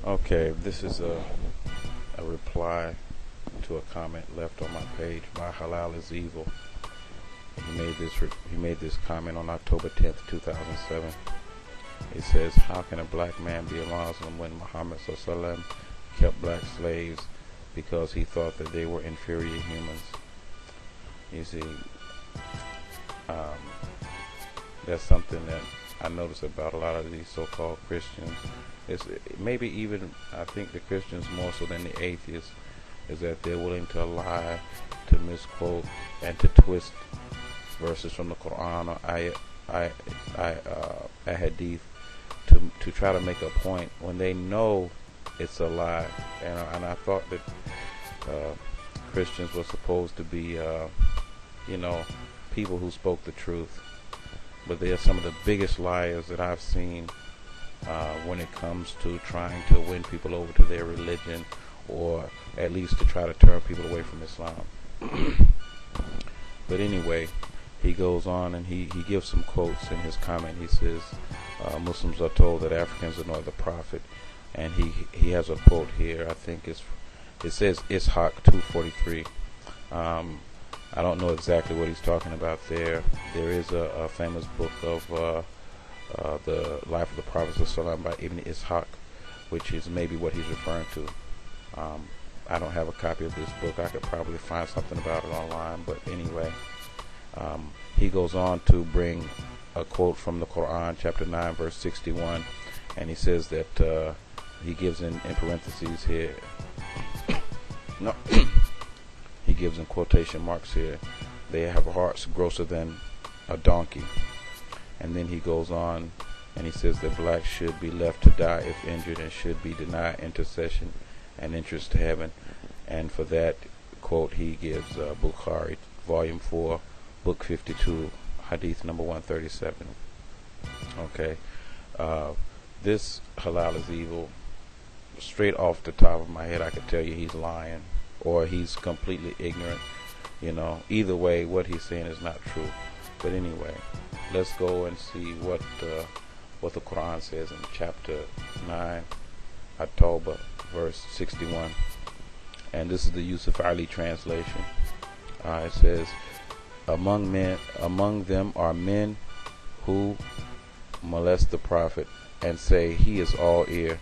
Okay, this is a reply to a comment left on my page by halalisevil. He made this comment on October 10th, 2007. It says, "How can a black man be a Muslim when Muhammad SAW kept black slaves because he thought that they were inferior humans?" You see, that's something that I notice about a lot of these so-called Christians. It's maybe even, I think, the Christians more so than the atheists, is that they're willing to lie, to misquote, and to twist verses from the Quran or a Hadith to try to make a point when they know it's a lie. And I thought that Christians were supposed to be, people who spoke the truth. But they are some of the biggest liars that I've seen when it comes to trying to win people over to their religion, or at least to try to turn people away from Islam. But anyway, he goes on and he gives some quotes in his comment. He says, Muslims are told that Africans are not the prophet. And he has a quote here. I think it says Ishaq 2:43. I don't know exactly what he's talking about there. There is a famous book of the life of the Prophet ﷺ by Ibn Ishaq, which is maybe what he's referring to. I don't have a copy of this book. I could probably find something about it online, but anyway, he goes on to bring a quote from the Quran, chapter 9, verse 61, and he says that he gives in parentheses here. No. He gives in quotation marks here, they have hearts grosser than a donkey. And then he goes on and he says that blacks should be left to die if injured and should be denied intercession and entrance to heaven. And for that quote he gives Bukhari, volume 4, book 52, hadith number 137. Okay, this halalisevil, straight off the top of my head, I could tell you he's lying, or he's completely ignorant. Either way, what he's saying is not true. But anyway, let's go and see what the Quran says in chapter 9, At-Tawbah, verse 61. And this is the Yusuf Ali translation. It says, among them are men who molest the Prophet and say he is all ear.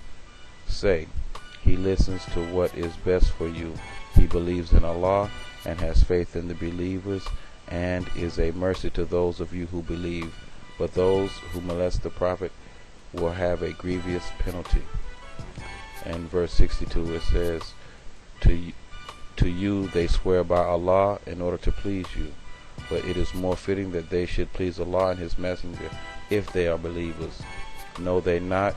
Say, he listens to what is best for you. He believes in Allah and has faith in the believers and is a mercy to those of you who believe. But those who molest the Prophet will have a grievous penalty. And verse 62, it says, to you they swear by Allah in order to please you, but it is more fitting that they should please Allah and His Messenger if they are believers. Know they not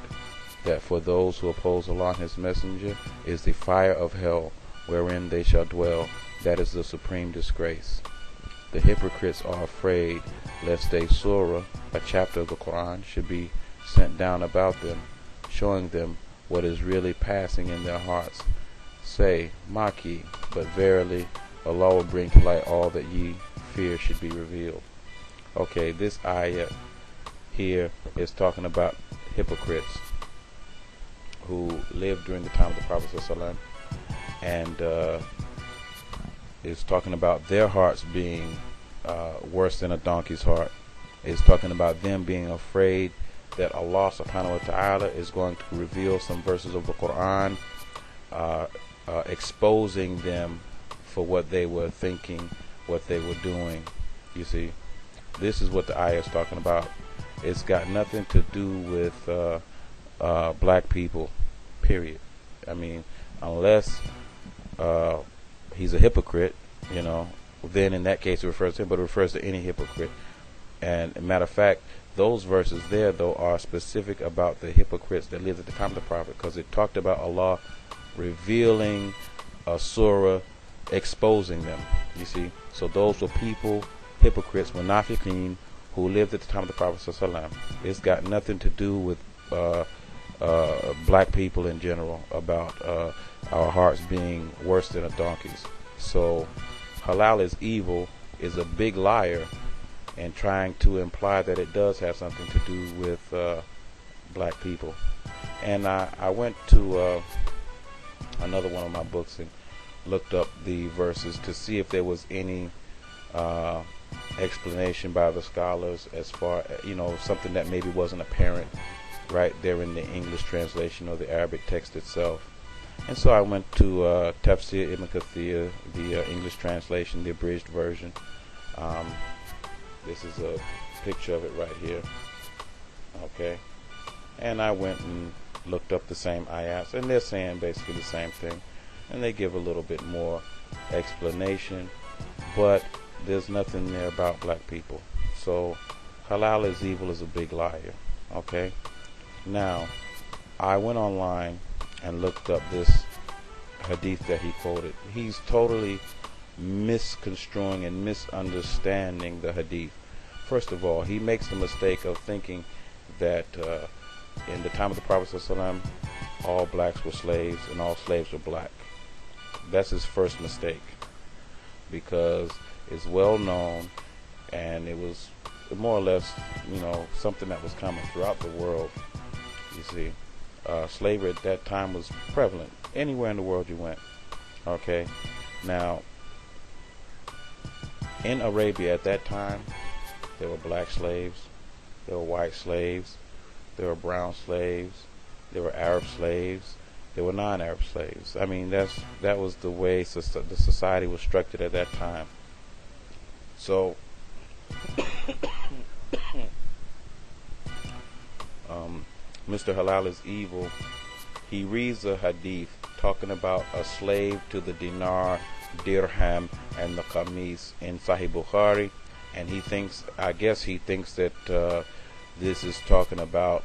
that for those who oppose Allah and His Messenger is the fire of hell, wherein they shall dwell. That is the supreme disgrace. The hypocrites are afraid lest a surah, a chapter of the Quran, should be sent down about them, showing them what is really passing in their hearts. Say, Maki, but verily Allah will bring to light all that ye fear should be revealed. Okay, this ayah here is talking about hypocrites who lived during the time of the Prophet ﷺ, and is talking about their hearts being worse than a donkey's heart. It's talking about them being afraid that Allah subhanahu wa ta'ala is going to reveal some verses of the Quran, exposing them for what they were thinking, what they were doing. You see, this is what the ayah is talking about. It's got nothing to do with black people, period. I mean, unless he's a hypocrite, then in that case it refers to him, but it refers to any hypocrite. And a matter of fact, those verses there, though, are specific about the hypocrites that lived at the time of the Prophet, because it talked about Allah revealing a surah exposing them. You see, so those were people, hypocrites, munafiqeen, who lived at the time of the Prophet ﷺ. It's got nothing to do with black people in general, about our hearts being worse than a donkey's. So halal is evil is a big liar, and trying to imply that it does have something to do with black people. And I went to another one of my books and looked up the verses to see if there was any explanation by the scholars as far, something that maybe wasn't apparent right there in the English translation or the Arabic text itself. And so I went to Tafsir Ibn Kathir, the English translation, the abridged version. This is a picture of it right here. Okay. And I went and looked up the same ayats, and they're saying basically the same thing. And they give a little bit more explanation, but there's nothing there about black people. So halal is evil is a big liar. Okay. Now, I went online and looked up this hadith that he quoted. He's totally misconstruing and misunderstanding the hadith. First of all, he makes the mistake of thinking that in the time of the Prophet ﷺ, all blacks were slaves and all slaves were black. That's his first mistake, because it's well known, and it was more or less, something that was common throughout the world. You see, slavery at that time was prevalent anywhere in the world you went. Okay, now in Arabia at that time, there were black slaves, there were white slaves, there were brown slaves, there were Arab slaves, there were non-Arab slaves. I mean, that was the way the society was structured at that time. So Mr. Halal is evil. He reads a hadith talking about a slave to the dinar, dirham, and the qamis in Sahih Bukhari, and I guess he thinks that this is talking about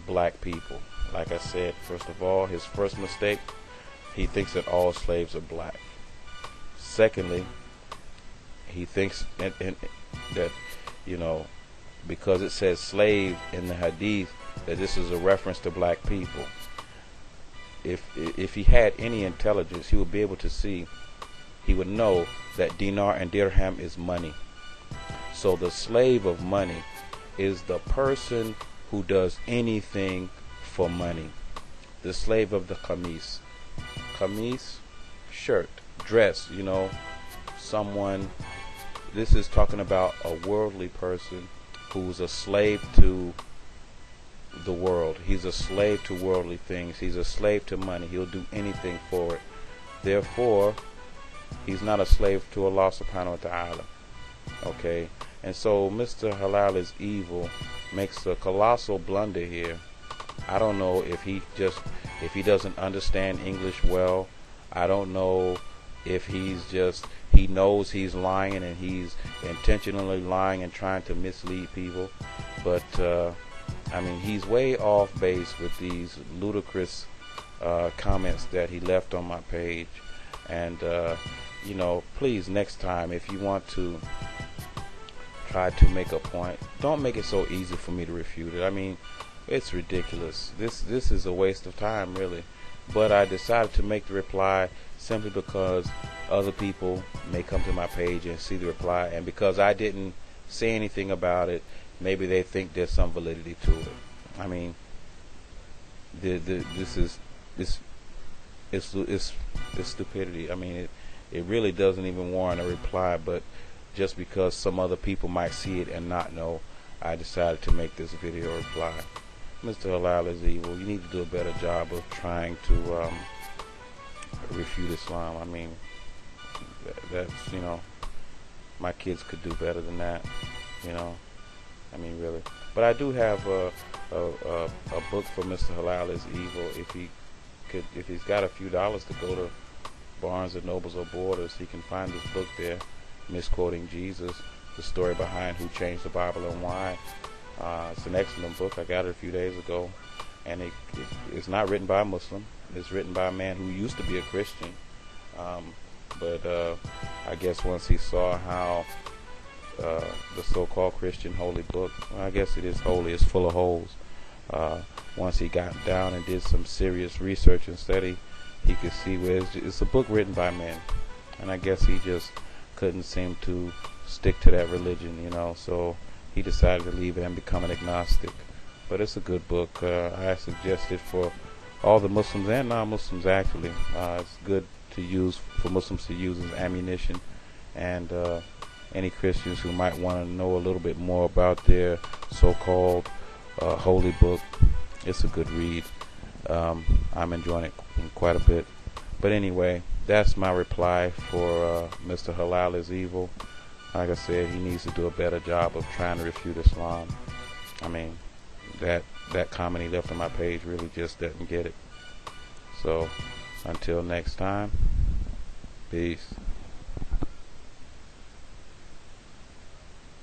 black people. Like I said, first of all, his first mistake, he thinks that all slaves are black. Secondly, he thinks that because it says slave in the hadith, that this is a reference to black people. If he had any intelligence, he would be able to see, he would know that dinar and dirham is money. So the slave of money is the person who does anything for money. The slave of the qamis. Qamis, shirt, dress, someone. This is talking about a worldly person who's a slave to the world. He's a slave to worldly things. He's a slave to money. He'll do anything for it. Therefore, he's not a slave to Allah subhanahu wa ta'ala. Okay? And so Mr. Halal is evil makes a colossal blunder here. I don't know if he doesn't understand English well. I don't know if he knows he's lying and he's intentionally lying and trying to mislead people. But he's way off base with these ludicrous comments that he left on my page. And please, next time, if you want to try to make a point, don't make it so easy for me to refute it. I mean, it's ridiculous. This is a waste of time, really. But I decided to make the reply simply because other people may come to my page and see the reply, and because I didn't say anything about it, maybe they think there's some validity to it. I mean, this is stupidity. I mean, it really doesn't even warrant a reply, but just because some other people might see it and not know, I decided to make this video reply. Mr. Halal is evil. You need to do a better job of trying to refute Islam. I mean, that's, my kids could do better than that, I mean, really. But I do have a book for Mr. Halal is evil. If he's got a few dollars to go to Barnes and Nobles or Borders, he can find this book there, Misquoting Jesus, the story behind who changed the Bible and why. It's an excellent book. I got it a few days ago, and it's not written by a Muslim. It's written by a man who used to be a Christian, but I guess once he saw how the so-called Christian holy book, well, I guess it is holy, it's full of holes. Once he got down and did some serious research and study, he could see where it's a book written by men, and I guess he just couldn't seem to stick to that religion, so he decided to leave it and become an agnostic. But it's a good book. I suggest it for all the Muslims and non-Muslims actually. It's good to use for Muslims to use as ammunition, and any Christians who might want to know a little bit more about their so-called holy book. It's a good read. I'm enjoying it quite a bit. But anyway, that's my reply for Mr. Halal is Evil. Like I said, he needs to do a better job of trying to refute Islam. I mean, that comment he left on my page really just doesn't get it. So, until next time, peace.